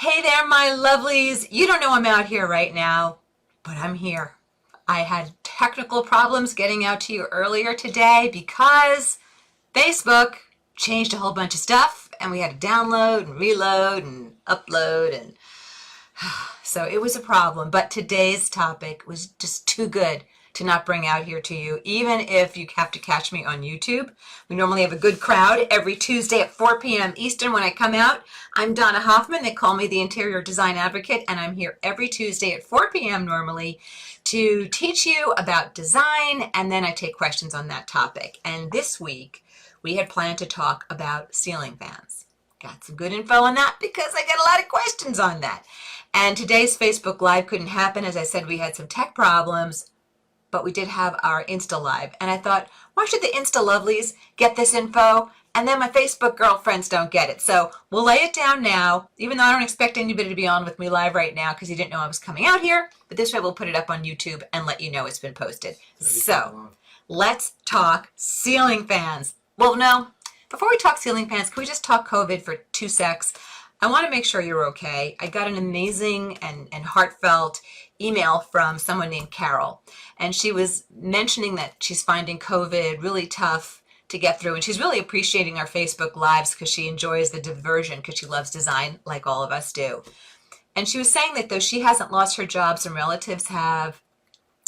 Hey there, my lovelies. You don't know I'm out here right now, but I'm here. I had technical problems getting out to you earlier today because Facebook changed a whole bunch of stuff and we had to download and reload and upload, and so it was a problem. But today's topic was just too good to not bring out here to you, even if you have to catch me on YouTube. We normally have a good crowd every Tuesday at 4 p.m. Eastern when I come out. I'm Donna Hoffman. They call me the Interior Design Advocate, and I'm here every Tuesday at 4 p.m. normally to teach you about design, and then I take questions on that topic. And this week, we had planned to talk about ceiling fans. Got some good info on that because I got a lot of questions on that. And today's Facebook Live couldn't happen. As I said, we had some tech problems, but we did have our Insta Live. And I thought, why should the Insta lovelies get this info and then my Facebook girlfriends don't get it? So we'll lay it down now, even though I don't expect anybody to be on with me live right now because you didn't know I was coming out here. But this way we'll put it up on YouTube and let you know it's been posted. So let's talk ceiling fans. Well, no, before we talk ceiling fans, can we just talk COVID for 2 secs? I want to make sure you're okay. I got an amazing and heartfelt email from someone named Carol, and she was mentioning that she's finding COVID really tough to get through, and she's really appreciating our Facebook Lives because she enjoys the diversion because she loves design like all of us do. And she was saying that though she hasn't lost her job, some relatives have,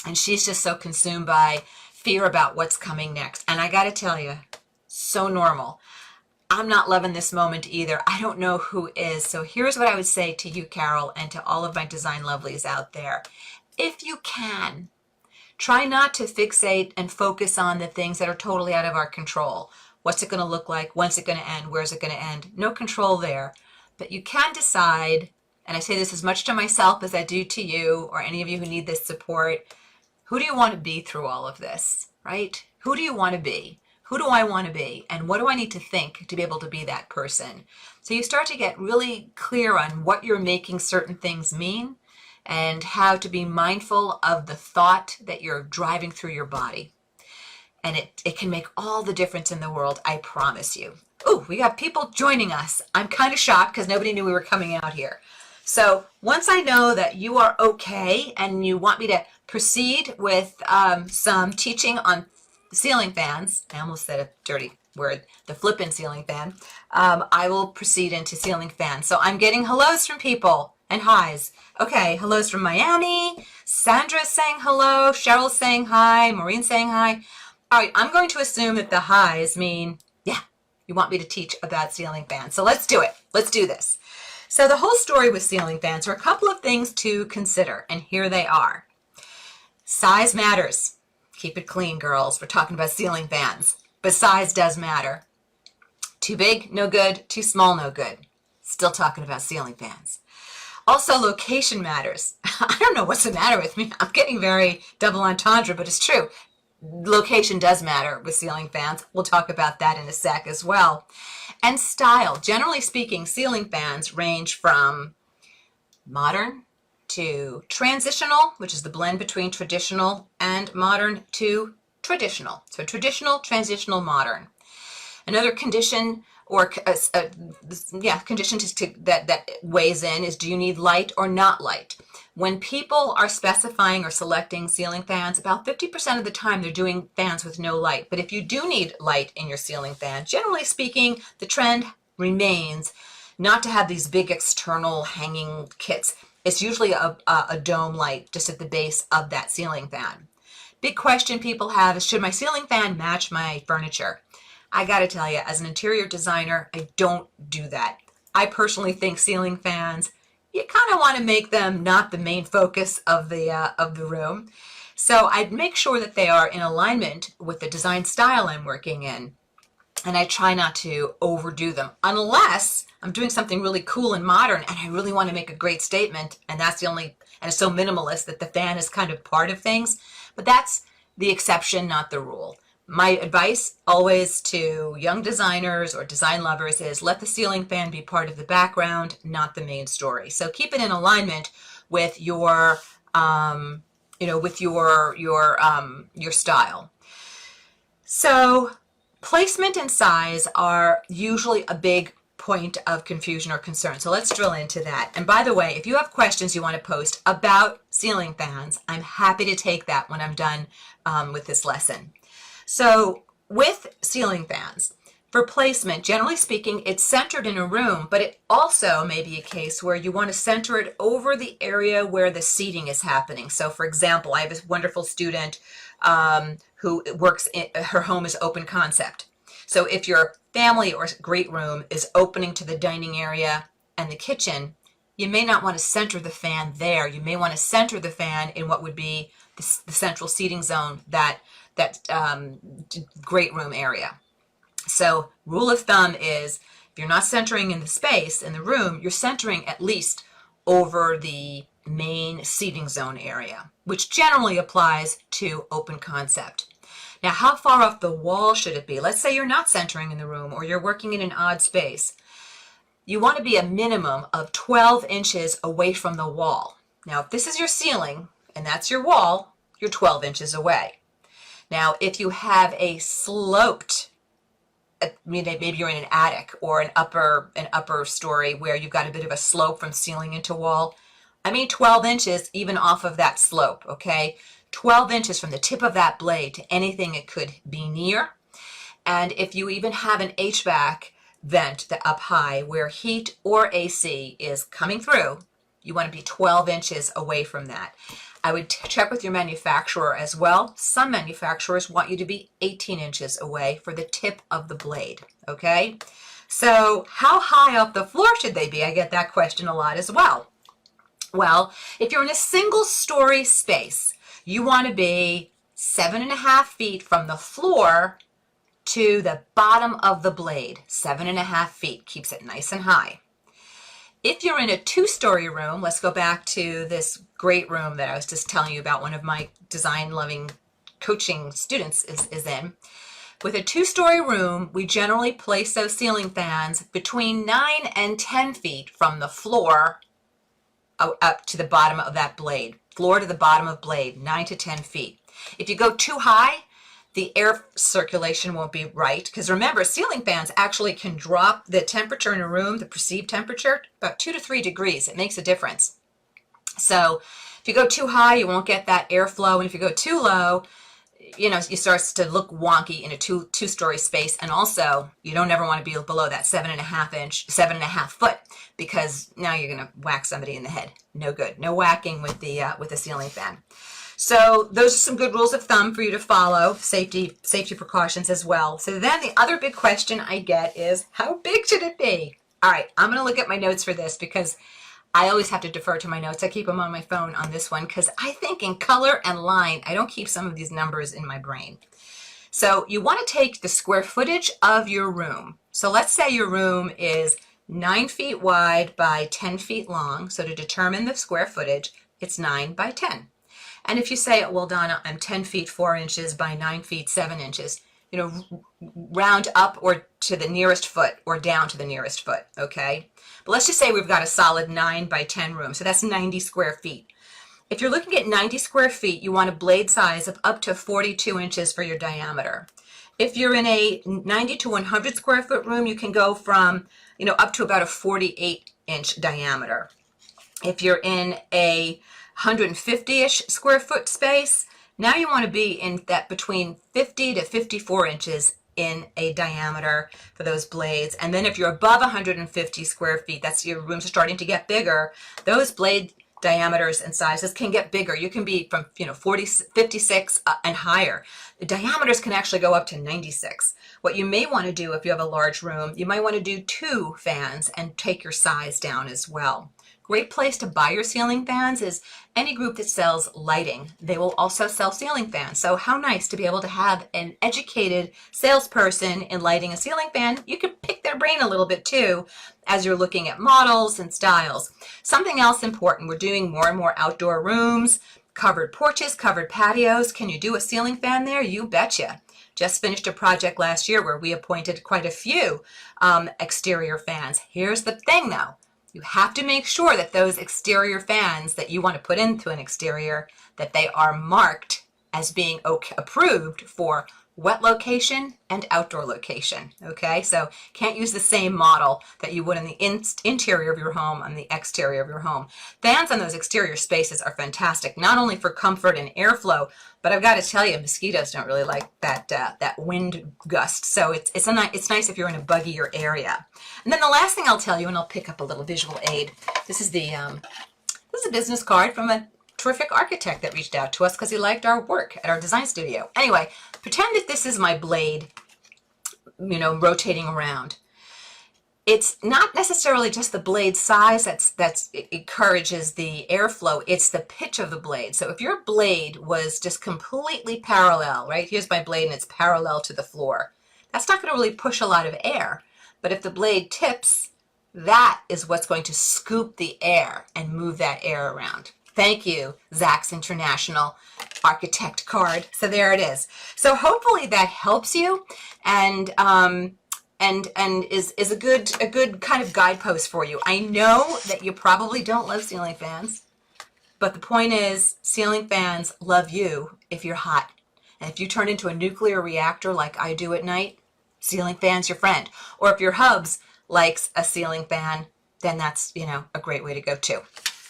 and she's just so consumed by fear about what's coming next. And I got to tell you, so normal. I'm not loving this moment either. I don't know who is. So here's what I would say to you, Carol, and to all of my design lovelies out there. If you can, try not to fixate and focus on the things that are totally out of our control. What's it going to look like? When's it going to end? Where's it going to end? No control there. But you can decide, and I say this as much to myself as I do to you or any of you who need this support, who do you want to be through all of this, right? Who do you want to be? Who do I want to be? And what do I need to think to be able to be that person? So you start to get really clear on what you're making certain things mean and how to be mindful of the thought that you're driving through your body. And it can make all the difference in the world, I promise you. Ooh, we got people joining us. I'm kind of shocked because nobody knew we were coming out here. So once I know that you are okay and you want me to proceed with some teaching on ceiling fans, I almost said a dirty word, the flippin' ceiling fan, I will proceed into ceiling fans. So I'm getting hellos from people and highs. Okay, hellos from Miami, Sandra's saying hello, Cheryl's saying hi, Maureen's saying hi. All right, I'm going to assume that the highs mean, yeah, you want me to teach about ceiling fans. So let's do it. Let's do this. So the whole story with ceiling fans are a couple of things to consider, and here they are. Size matters. Keep it clean, girls. We're talking about ceiling fans, but size does matter. Too big, no good. Too small, no good. Still talking about ceiling fans. Also, location matters. I don't know what's the matter with me. I'm getting very double entendre, but it's true. Location does matter with ceiling fans. We'll talk about that in a sec as well. And style. Generally speaking, ceiling fans range from modern to transitional, which is the blend between traditional and modern, to traditional. So traditional, transitional, modern. Another condition or condition that weighs in is, do you need light or not light? When people are specifying or selecting ceiling fans, about 50% of the time they're doing fans with no light. But if you do need light in your ceiling fan, generally speaking, the trend remains not to have these big external hanging kits. It's usually a dome light just at the base of that ceiling fan. Big question people have is, should my ceiling fan match my furniture? I gotta tell you, as an interior designer, I don't do that. I personally think ceiling fans, you kind of want to make them not the main focus of the room. So I'd make sure that they are in alignment with the design style I'm working in. And I try not to overdo them unless I'm doing something really cool and modern and I really want to make a great statement, and that's the only, and it's so minimalist that the fan is kind of part of things. But that's the exception, not the rule. My advice always to young designers or design lovers is let the ceiling fan be part of the background, not the main story. So keep it in alignment with your, with your style. So placement and size are usually a big point of confusion or concern. So let's drill into that. And by the way, if you have questions you want to post about ceiling fans, I'm happy to take that when I'm done with this lesson. So with ceiling fans, for placement, generally speaking, it's centered in a room, but it also may be a case where you want to center it over the area where the seating is happening. So for example, I have a wonderful student who works in, her home is open concept. So if your family or great room is opening to the dining area and the kitchen, you may not want to center the fan there. You may want to center the fan in what would be the central seating zone, that great room area. So rule of thumb is if you're not centering in the space in the room, you're centering at least over the main seating zone area, which generally applies to open concept. Now, how far off the wall should it be? Let's say you're not centering in the room or you're working in an odd space. You want to be a minimum of 12 inches away from the wall. Now, if this is your ceiling and that's your wall, you're 12 inches away. Now, if you have a sloped, maybe you're in an attic or an upper story where you've got a bit of a slope from ceiling into wall, I mean 12 inches even off of that slope, okay? 12 inches from the tip of that blade to anything it could be near. And if you even have an HVAC vent up high where heat or AC is coming through, you want to be 12 inches away from that. I would check with your manufacturer as well. Some manufacturers want you to be 18 inches away for the tip of the blade, okay? So how high off the floor should they be? I get that question a lot as well. Well, if you're in a single story space, you want to be 7.5 feet from the floor to the bottom of the blade. 7.5 feet keeps it nice and high. If you're in a 2-story room, let's go back to this great room that I was just telling you about, one of my design-loving coaching students is in. With a 2-story room, we generally place those ceiling fans between 9 and 10 feet from the floor up to the bottom of that blade. Floor to the bottom of blade, 9 to 10 feet. If you go too high, the air circulation won't be right, because remember, ceiling fans actually can drop the temperature in a room, the perceived temperature, about 2 to 3 degrees. It makes a difference. So if you go too high, you won't get that airflow, and if you go too low, you know, it starts to look wonky in a two-story space. And also, you don't ever want to be below that 7.5 foot, because now you're going to whack somebody in the head. No good. No whacking with the ceiling fan. So those are some good rules of thumb for you to follow, safety precautions as well. So then the other big question I get is, how big should it be? All right, I'm going to look at my notes for this because I always have to defer to my notes. I keep them on my phone on this one because I think in color and line, I don't keep some of these numbers in my brain. So you want to take the square footage of your room. So let's say your room is 9 feet wide by 10 feet long. So to determine the square footage, it's 9 by 10. And if you say, well, Donna, I'm 10 feet 4 inches by 9 feet 7 inches, you know, round up or to the nearest foot or down to the nearest foot, okay? But let's just say we've got a solid 9 by 10 room, so that's 90 square feet. If you're looking at 90 square feet, you want a blade size of up to 42 inches for your diameter. If you're in a 90 to 100 square foot room, you can go from, you know, up to about a 48-inch diameter. If you're in a 150-ish square foot space, now you want to be in that between 50 to 54 inches in a diameter for those blades. And then if you're above 150 square feet, that's your rooms are starting to get bigger, those blade diameters and sizes can get bigger. You can be from 56 and higher. The diameters can actually go up to 96. What you may want to do if you have a large room, you might want to do 2 fans and take your size down as well. Great place to buy your ceiling fans is any group that sells lighting. They will also sell ceiling fans. So how nice to be able to have an educated salesperson in lighting a ceiling fan. You can pick their brain a little bit too as you're looking at models and styles. Something else important, we're doing more and more outdoor rooms, covered porches, covered patios. Can you do a ceiling fan there? You betcha. Just finished a project last year where we appointed quite a few exterior fans. Here's the thing though. You have to make sure that those exterior fans that you want to put into an exterior, that they are marked as being approved for wet location and outdoor location, okay? So can't use the same model that you would in the interior of your home on the exterior of your home. Fans on those exterior spaces are fantastic, not only for comfort and airflow, but I've got to tell you, mosquitoes don't really like that wind gust. So it's nice if you're in a buggier area. And then the last thing I'll tell you, and I'll pick up a little visual aid. This is a business card from a terrific architect that reached out to us because he liked our work at our design studio. Anyway, pretend that this is my blade, you know, rotating around. It's not necessarily just the blade size that encourages the airflow, it's the pitch of the blade. So if your blade was just completely parallel, right? Here's my blade and it's parallel to the floor. That's not going to really push a lot of air. But if the blade tips, that is what's going to scoop the air and move that air around. Thank you, Zach's International Architect card. So there it is. So hopefully that helps you and is a good kind of guidepost for you. I know that you probably don't love ceiling fans, but the point is ceiling fans love you if you're hot. And if you turn into a nuclear reactor like I do at night, ceiling fan's your friend. Or if your hubs likes a ceiling fan, then that's, you know, a great way to go too.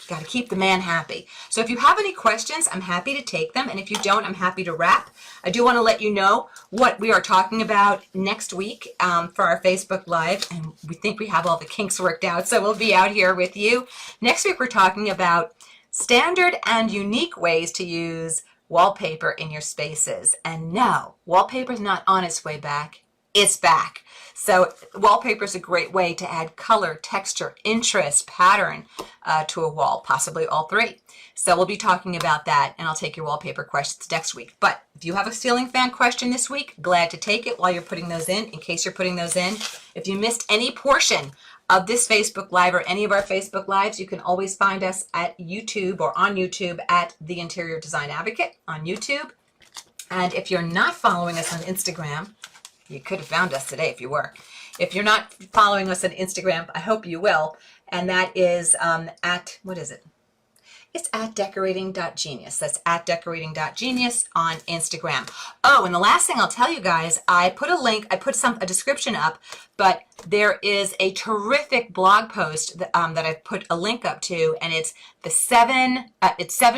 Got to keep the man happy. So if you have any questions, I'm happy to take them. And if you don't, I'm happy to wrap. I do want to let you know what we are talking about next week for our Facebook Live. And we think we have all the kinks worked out. So we'll be out here with you. Next week, we're talking about standard and unique ways to use wallpaper in your spaces. And no, wallpaper is not on its way back. It's back. So wallpaper is a great way to add color, texture, interest, pattern to a wall, possibly all three. So we'll be talking about that, and I'll take your wallpaper questions next week. But if you have a ceiling fan question this week, glad to take it while you're putting those in case you're putting those in. If you missed any portion of this Facebook Live or any of our Facebook Lives, you can always find us at YouTube or on YouTube at The Interior Design Advocate on YouTube. And if you're not following us on Instagram, you could have found us today if you were. If you're not following us on Instagram, I hope you will. And that is at, what is it? It's at decorating.genius. That's at decorating.genius on Instagram. Oh, and the last thing I'll tell you guys, I put a link, I put a description up, but there is a terrific blog post that I've put a link up to, and it's seven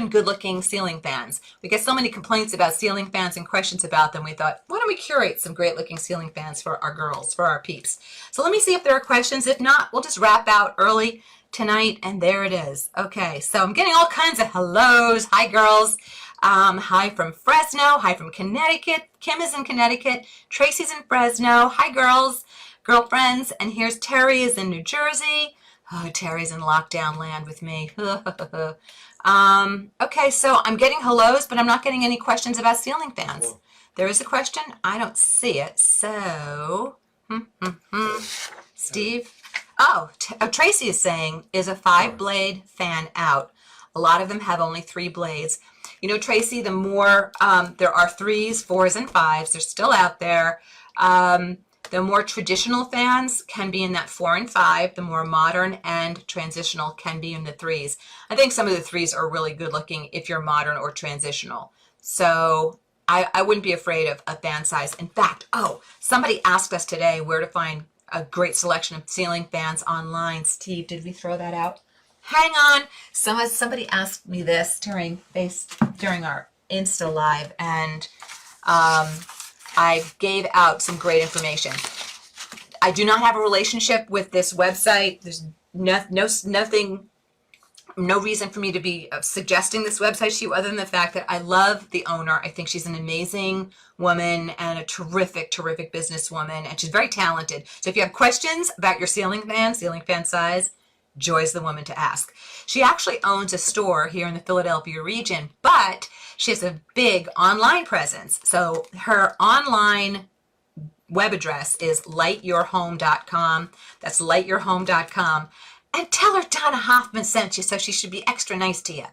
good-looking ceiling fans. We get so many complaints about ceiling fans and questions about them. We thought, why don't we curate some great-looking ceiling fans for our girls, for our peeps? So let me see if there are questions. If not, we'll just wrap out early tonight, and there it is. Okay, so I'm getting all kinds of hellos. Hi, girls. Hi from Fresno. Hi from Connecticut. Kim is in Connecticut. Tracy's in Fresno. Hi, girls, girlfriends. And here's Terry is in New Jersey. Oh, Terry's in lockdown land with me. Okay, so I'm getting hellos, but I'm not getting any questions about ceiling fans. There is a question. I don't see it. So, Steve. Oh, Tracy is saying, is a 5-blade fan out? A lot of them have only 3 blades. You know, Tracy, the more there are 3s, 4s, and 5s, they're still out there. The more traditional fans can be in that 4 and 5. The more modern and transitional can be in the 3s. I think some of the 3s are really good looking if you're modern or transitional. So I wouldn't be afraid of a fan size. In fact, oh, somebody asked us today where to find a great selection of ceiling fans online. Steve, did we throw that out? Hang on. Somebody asked me this during our Insta Live, and I gave out some great information. I do not have a relationship with this website. There's no reason for me to be suggesting this website to you other than the fact that I love the owner. I think she's an amazing woman and a terrific, terrific businesswoman, and she's very talented. So if you have questions about your ceiling fan size, Joy's the woman to ask. She actually owns a store here in the Philadelphia region, but she has a big online presence. So her online web address is lightyourhome.com. That's lightyourhome.com. And tell her Donna Hoffman sent you, so she should be extra nice to you.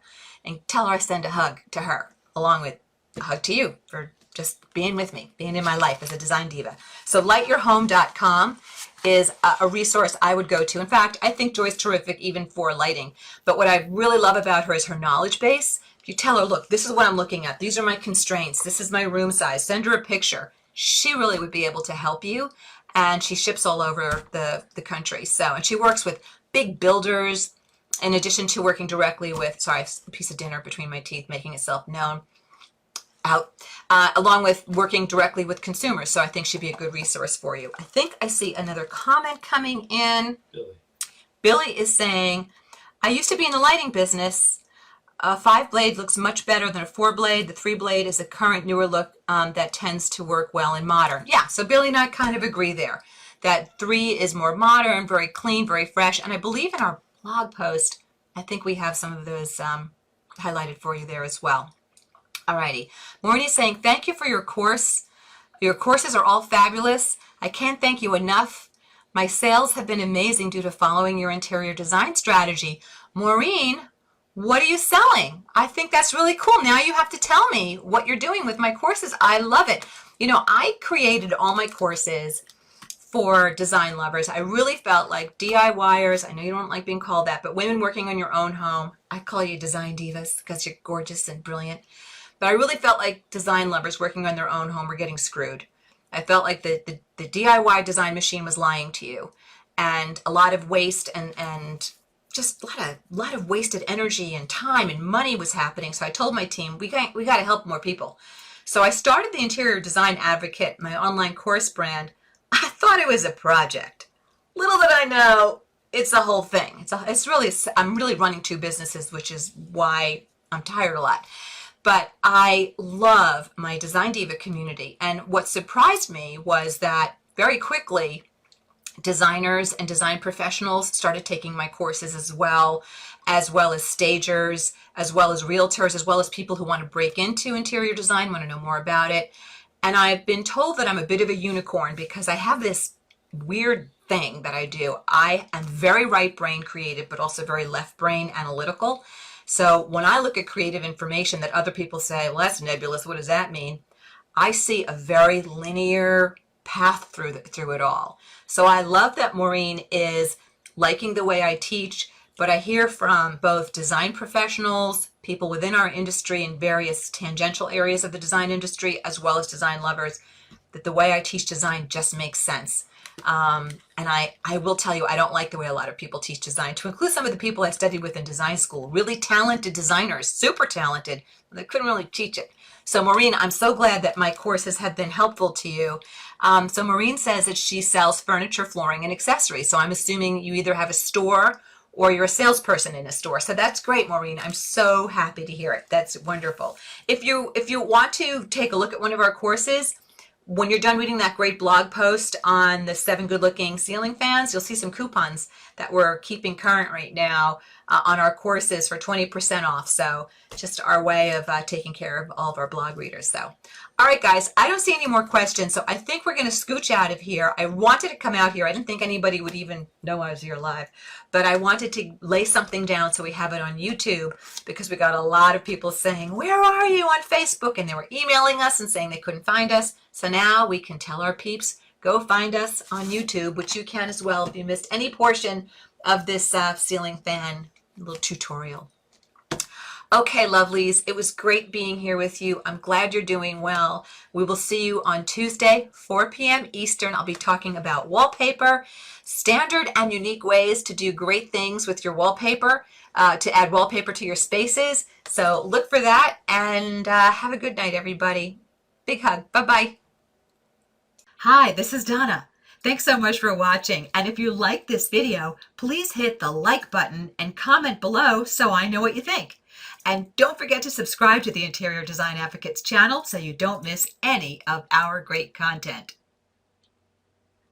And tell her I send a hug to her, along with a hug to you for just being with me, being in my life as a design diva. So lightyourhome.com is a resource I would go to. In fact, I think Joy's terrific even for lighting. But what I really love about her is her knowledge base. If you tell her, look, this is what I'm looking at. These are my constraints. This is my room size. Send her a picture. she really would be able to help you. And she ships all over the country. So, and she works with big builders in addition to working directly with, sorry, a piece of dinner between my teeth making itself known out, along with working directly with consumers. So I think she'd be a good resource for you. I think I see another comment coming in. Billy is saying, I used to be in the lighting business. A 5-blade looks much better than a 4-blade. The 3-blade is a current newer look that tends to work well in modern. Yeah, so Billy and I kind of agree there. That 3 is more modern, very clean, very fresh. And I believe in our blog post, I think we have some of those highlighted for you there as well. Alrighty. Maureen is saying, thank you for your course. Your courses are all fabulous. I can't thank you enough. My sales have been amazing due to following your interior design strategy. Maureen, what are you selling? I think that's really cool. Now you have to tell me what you're doing with my courses. I love it. You know, I created all my courses for design lovers. I really felt like DIYers, I know you don't like being called that, but women working on your own home. I call you design divas because you're gorgeous and brilliant. But I really felt like design lovers working on their own home were getting screwed. I felt like the DIY design machine was lying to you, and a lot of waste and just a lot of wasted energy and time and money was happening. So I told my team, we got to help more people. So I started the Interior Design Advocate, my online course brand. I thought it was a project. Little did I know, it's a whole thing. I'm really running 2 businesses, which is why I'm tired a lot. But I love my Design Diva community. And what surprised me was that very quickly, designers and design professionals started taking my courses as well as stagers, as well as realtors, as well as people who want to break into interior design, want to know more about it. And I've been told that I'm a bit of a unicorn because I have this weird thing that I do. I am very right brain creative, but also very left brain analytical. So when I look at creative information that other people say, well, that's nebulous, what does that mean? I see a very linear path through it all. So I love that Maureen is liking the way I teach, but I hear from both design professionals, people within our industry in various tangential areas of the design industry, as well as design lovers, that the way I teach design just makes sense. And I will tell you, I don't like the way a lot of people teach design, to include some of the people I studied with in design school, really talented designers, super talented, but they couldn't really teach it. So Maureen, I'm so glad that my courses have been helpful to you. So Maureen says that she sells furniture, flooring, and accessories. So I'm assuming you either have a store or you're a salesperson in a store. So that's great, Maureen. I'm so happy to hear it. That's wonderful. If you want to take a look at one of our courses, when you're done reading that great blog post on the 7 good-looking ceiling fans, you'll see some coupons that we're keeping current right now on our courses for 20% off. So just our way of taking care of all of our blog readers. So, all right, guys, I don't see any more questions. So I think we're going to scooch out of here. I wanted to come out here. I didn't think anybody would even know I was here live, but I wanted to lay something down so we have it on YouTube, because we got a lot of people saying, where are you on Facebook? And they were emailing us and saying they couldn't find us. So now we can tell our peeps, go find us on YouTube, which you can as well if you missed any portion of this ceiling fan little tutorial. Okay, lovelies, it was great being here with you. I'm glad you're doing well. We will see you on Tuesday, 4 p.m. Eastern. I'll be talking about wallpaper, standard and unique ways to do great things with your wallpaper, to add wallpaper to your spaces. So look for that, and have a good night, everybody. Big hug. Bye-bye. Hi, this is Donna. Thanks so much for watching. And if you like this video, please hit the like button and comment below so I know what you think. And don't forget to subscribe to the Interior Design Advocates channel so you don't miss any of our great content.